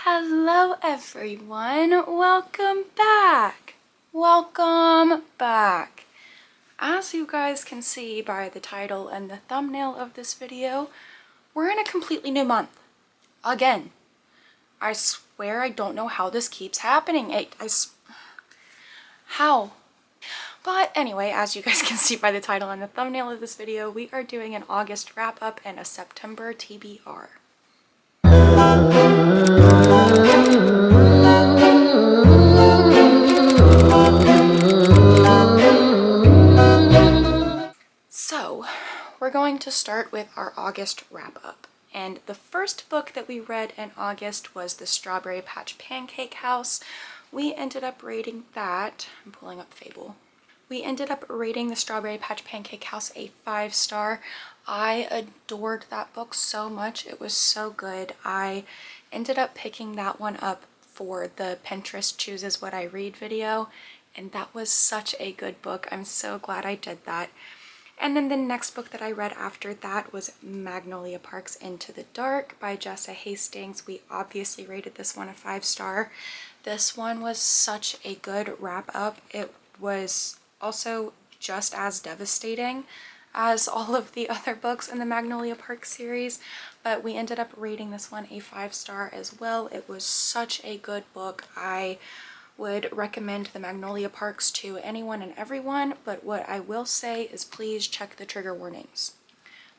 Hello everyone, welcome back. Welcome back. As you guys can see by the title and the thumbnail of this video, we're in a completely new month. Again. I swear I don't know how this keeps happening. How? But anyway, as you guys can see by the title and the thumbnail of this video, we are doing an August wrap-up and a September TBR. So, we're going to start with our August wrap-up. And the first book that we read in August was The Strawberry Patch Pancake House. We ended up rating that, I'm pulling up Fable. We ended up rating The Strawberry Patch Pancake House a 5-star. I adored that book so much. It was so good. I ended up picking that one up for the Pinterest Chooses What I Read video, and that was such a good book. I'm so glad I did that. And then the next book that I read after that was Magnolia Parks Into the Dark by Jessa Hastings. We obviously rated this one a 5-star. This one was such a good wrap-up. It was also just as devastating as all of the other books in the Magnolia Park series, but we ended up rating this one a 5-star as well. It was such a good book. I would recommend the Magnolia Parks to anyone and everyone, but what I will say is please check the trigger warnings.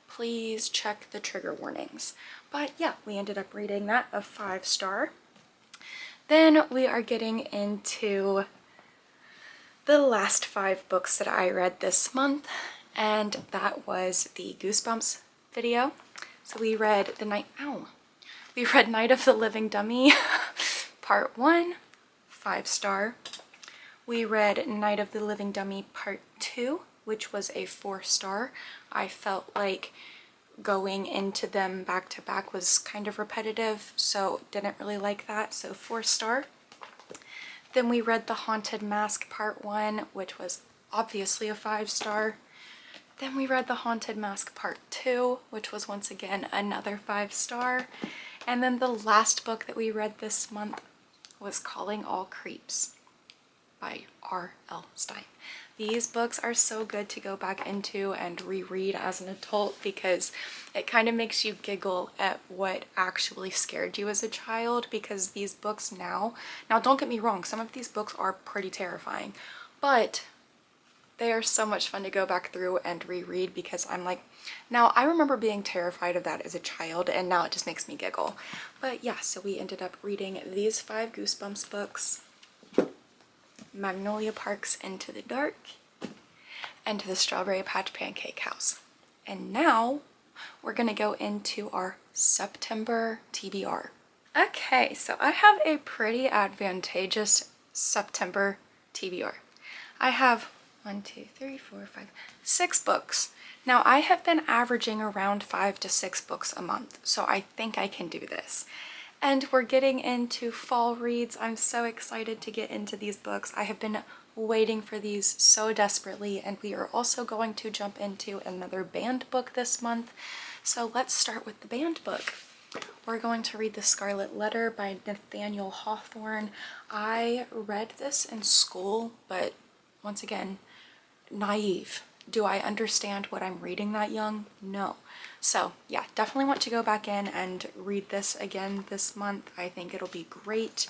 Please check the trigger warnings. But yeah, we ended up rating that a 5-star. Then we are getting into the last 5 books that I read this month, and that was the Goosebumps video. So we read Night of the Living Dummy Part 1, 5-star. We read Night of the Living Dummy Part 2, which was a 4-star. I felt like going into them back to back was kind of repetitive, so didn't really like that, so 4-star. Then we read The Haunted Mask Part 1, which was obviously a 5-star. Then we read The Haunted Mask Part 2, which was once again another 5-star. And then the last book that we read this month was Calling All Creeps by R.L. Stine. These books are so good to go back into and reread as an adult because it kind of makes you giggle at what actually scared you as a child, because these books now don't get me wrong, some of these books are pretty terrifying, but they are so much fun to go back through and reread because I'm like, now I remember being terrified of that as a child and now it just makes me giggle. But yeah, so we ended up reading these 5 Goosebumps books, Magnolia Parks Into the Dark, and The Strawberry Patch Pancake House. And now we're gonna go into our September TBR. Okay, so I have a pretty advantageous September TBR. I have 6 books. Now I have been averaging around 5 to 6 books a month, so I think I can do this. And we're getting into fall reads. I'm so excited to get into these books. I have been waiting for these so desperately, and we are also going to jump into another banned book this month. So let's start with the banned book. We're going to read The Scarlet Letter by Nathaniel Hawthorne. I read this in school, but once again, naive. Do I understand what I'm reading that young? No. So yeah, definitely want to go back in and read this again this month. I think it'll be great.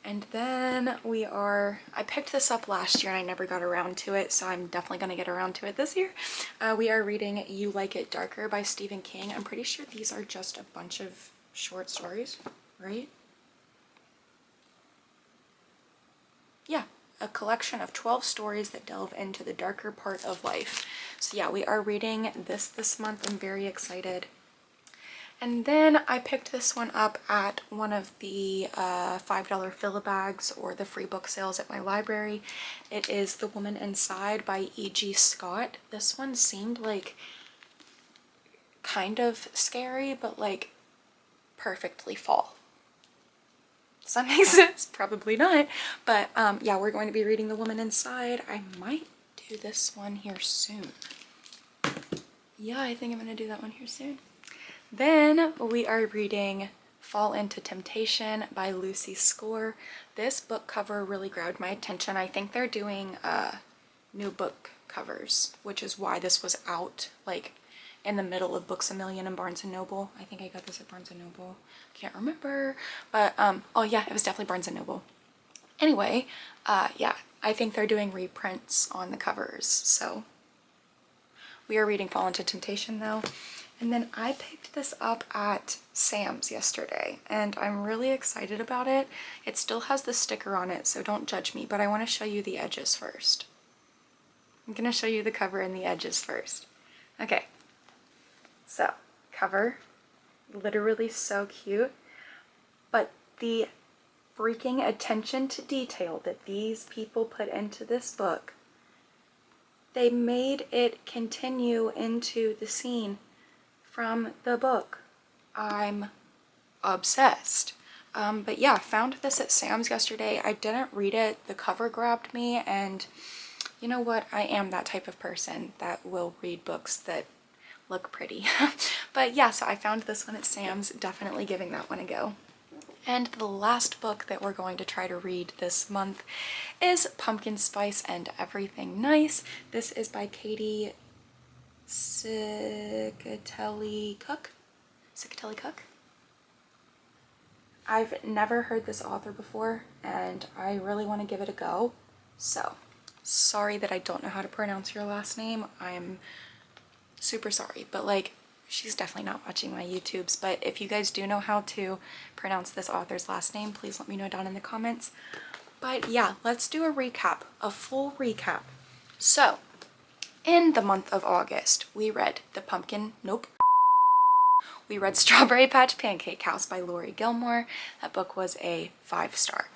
And then I picked this up last year and I never got around to it, so I'm definitely going to get around to it this year. We are reading You Like It Darker by Stephen King. I'm pretty sure these are just a bunch of short stories, right? Yeah. A collection of 12 stories that delve into the darker part of life. So yeah, we are reading this month. I'm very excited. And then I picked this one up at one of the $5 fill-a-bags or the free book sales at my library. It is The Woman Inside by E.G. Scott. This one seemed like kind of scary, but like perfectly fall. Does that make sense? Probably not. But yeah, we're going to be reading The Woman Inside. I might do this one here soon. Yeah, I think I'm going to do that one here soon. Then we are reading Fall into Temptation by Lucy Score. This book cover really grabbed my attention. I think they're doing new book covers, which is why this was out like in the middle of Books A Million and Barnes & Noble. I think I got this at Barnes & Noble. Can't remember. But, oh yeah, it was definitely Barnes & Noble. Anyway, yeah, I think they're doing reprints on the covers. So we are reading Fall into Temptation though. And then I picked this up at Sam's yesterday and I'm really excited about it. It still has the sticker on it, so don't judge me, but I want to show you the edges first. I'm going to show you the cover and the edges first. Okay, so cover, literally so cute, but the freaking attention to detail that these people put into this book, they made it continue into the scene from the book. I'm obsessed. But yeah, found this at Sam's yesterday. I didn't read it. The cover grabbed me, and you know what? I am that type of person that will read books that look pretty. But yeah, so I found this one at Sam's. Definitely giving that one a go. And the last book that we're going to try to read this month is Pumpkin Spice and Everything Nice. This is by Katie Cicatelli-Kuc. Cicatelli-Kuc. I've never heard this author before and I really want to give it a go. So, sorry that I don't know how to pronounce your last name. I'm super sorry, but like, she's definitely not watching my YouTubes, but if you guys do know how to pronounce this author's last name, please let me know down in the comments. But yeah, let's do a recap, a full recap. So, in the month of August, we read We read Strawberry Patch Pancake House by Laurie Gilmore. That book was a 5-star.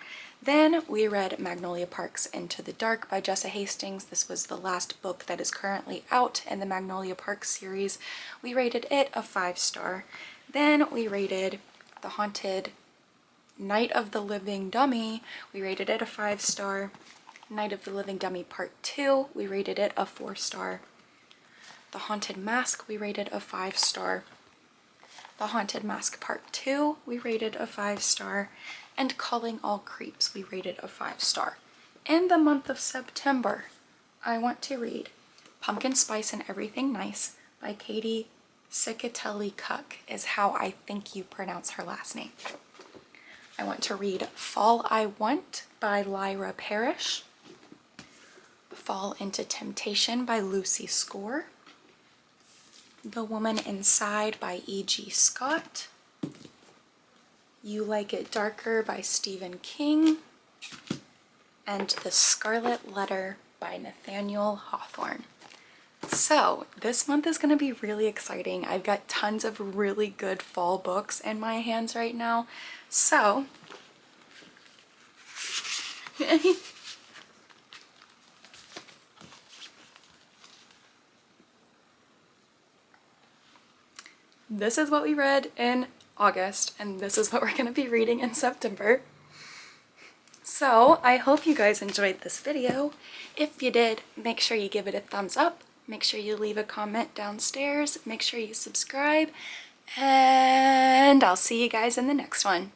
Then we read Magnolia Parks Into the Dark by Jessa Hastings. This was the last book that is currently out in the Magnolia Parks series. We rated it a 5-star. Then we rated The Haunted Night of the Living Dummy. We rated it a 5-star. Night of the Living Dummy Part 2. We rated it a 4-star. The Haunted Mask. We rated a 5-star. The Haunted Mask Part 2. We rated a 5-star. And Calling All Creeps, we rated a 5-star. In the month of September, I want to read Pumpkin Spice and Everything Nice by Katie Cicatelli-Kuc, is how I think you pronounce her last name. I want to read Fall I Want by Lyra Parish, Fall into Temptation by Lucy Score, The Woman Inside by E.G. Scott, You Like It Darker by Stephen King, and The Scarlet Letter by Nathaniel Hawthorne. So this month is going to be really exciting. I've got tons of really good fall books in my hands right now. So this is what we read in August, and this is what we're going to be reading in September. So I hope you guys enjoyed this video. If you did, make sure you give it a thumbs up. Make sure you leave a comment downstairs. Make sure you subscribe. And I'll see you guys in the next one.